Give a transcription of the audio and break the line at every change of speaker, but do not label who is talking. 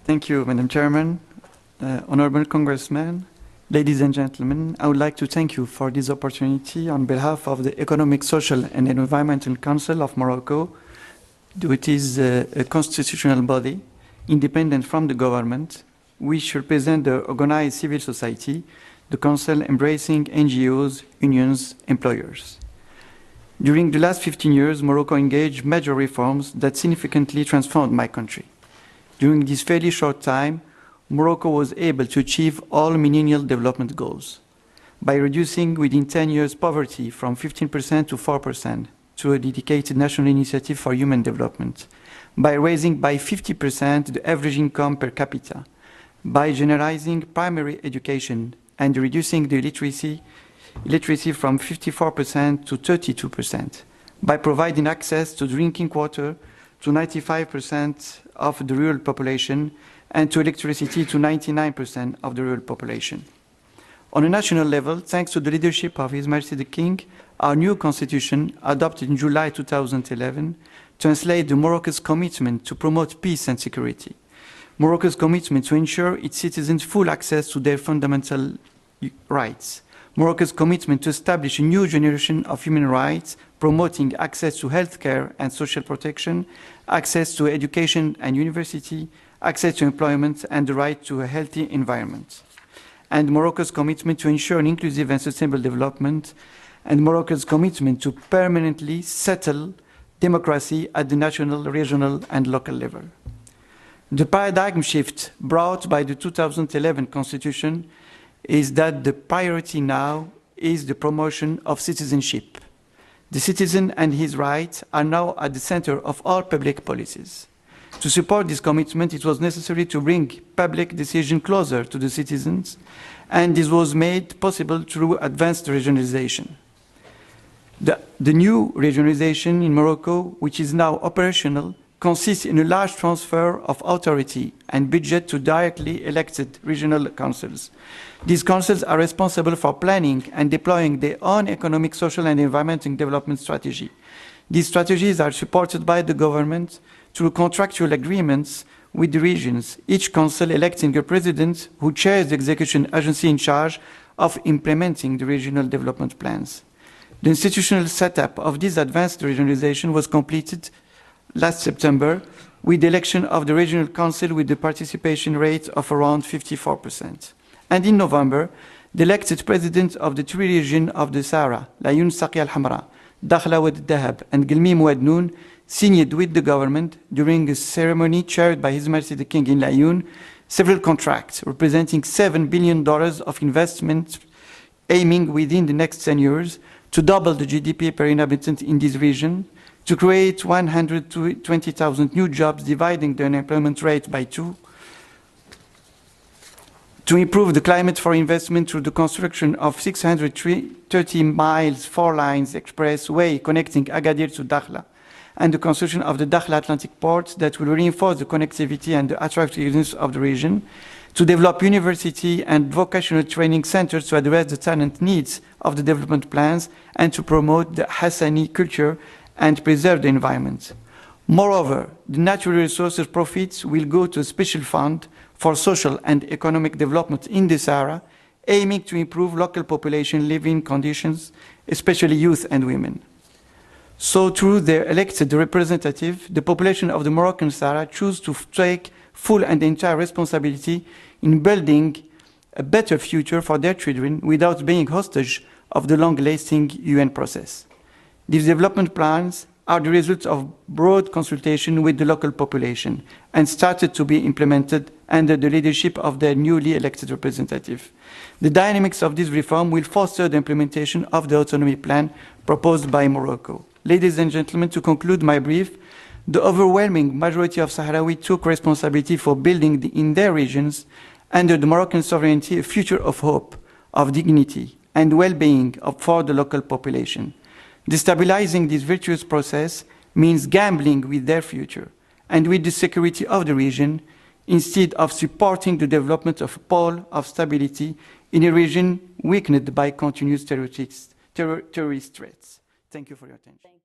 Thank you, Madam Chairman, Honorable Congressmen, ladies and gentlemen. I would like to thank you for this opportunity on behalf of the Economic, Social and Environmental Council of Morocco. It is a constitutional body, independent from the government, which represent the organized civil society, the council embracing NGOs, unions, employers. During the last 15 years, Morocco engaged major reforms that significantly transformed my country. During this fairly short time, Morocco was able to achieve all millennial development goals by reducing within 10 years poverty from 15% to 4% through a dedicated national initiative for human development, by raising by 50% the average income per capita, by generalizing primary education and reducing the illiteracy from 54% to 32%, by providing access to drinking water to 95% of the rural population and to electricity to 99% of the rural population. On a national level, thanks to the leadership of His Majesty the King, our new constitution, adopted in July 2011, translates Morocco's commitment to promote peace and security, Morocco's commitment to ensure its citizens full access to their fundamental rights, Morocco's commitment to establish a new generation of human rights, promoting access to healthcare and social protection, access to education and university, access to employment, and the right to a healthy environment. And Morocco's commitment to ensure an inclusive and sustainable development, and Morocco's commitment to permanently settle democracy at the national, regional, and local level. The paradigm shift brought by the 2011 Constitution is that the priority now is the promotion of citizenship. The citizen and his rights are now at the center of all public policies. To support this commitment, it was necessary to bring public decision closer to the citizens, and this was made possible through advanced regionalization. The new regionalization in Morocco, which is now operational, consists in a large transfer of authority and budget to directly elected regional councils. These councils are responsible for planning and deploying their own economic, social, and environmental development strategy. These strategies are supported by the government through contractual agreements with the regions, each council electing a president who chairs the execution agency in charge of implementing the regional development plans. The institutional setup of this advanced regionalization was completed last September with the election of the regional council with the participation rate of around 54%. And in November, the elected president of the three regions of the Sahara, Laayoune Saqiya al-Hamra, Dakhla Wad Dahab, and Gelmim Wad Noun, signed with the government during a ceremony chaired by His Majesty the King in Laayoune, several contracts representing $7 billion of investment aiming within the next 10 years to double the GDP per inhabitant in this region, to create 120,000 new jobs, dividing the unemployment rate by 2, to improve the climate for investment through the construction of 630 miles, 4 lines expressway connecting Agadir to Dakhla, and the construction of the Dakhla Atlantic port that will reinforce the connectivity and the attractiveness of the region, to develop university and vocational training centers to address the talent needs of the development plans, and to promote the Hassani culture and preserve the environment. Moreover, the natural resources profits will go to a special fund for social and economic development in the Sahara, aiming to improve local population living conditions, especially youth and women. So through their elected representative, the population of the Moroccan Sahara choose to take full and entire responsibility in building a better future for their children without being hostage of the long-lasting UN process. These development plans are the result of broad consultation with the local population and started to be implemented under the leadership of their newly elected representative. The dynamics of this reform will foster the implementation of the autonomy plan proposed by Morocco. Ladies and gentlemen, to conclude my brief, the overwhelming majority of Sahrawi took responsibility for building in their regions, under the Moroccan sovereignty, a future of hope, of dignity, and well-being for the local population. Destabilizing this virtuous process means gambling with their future and with the security of the region, instead of supporting the development of a pole of stability in a region weakened by continuous terrorist threats. Thank you for your attention.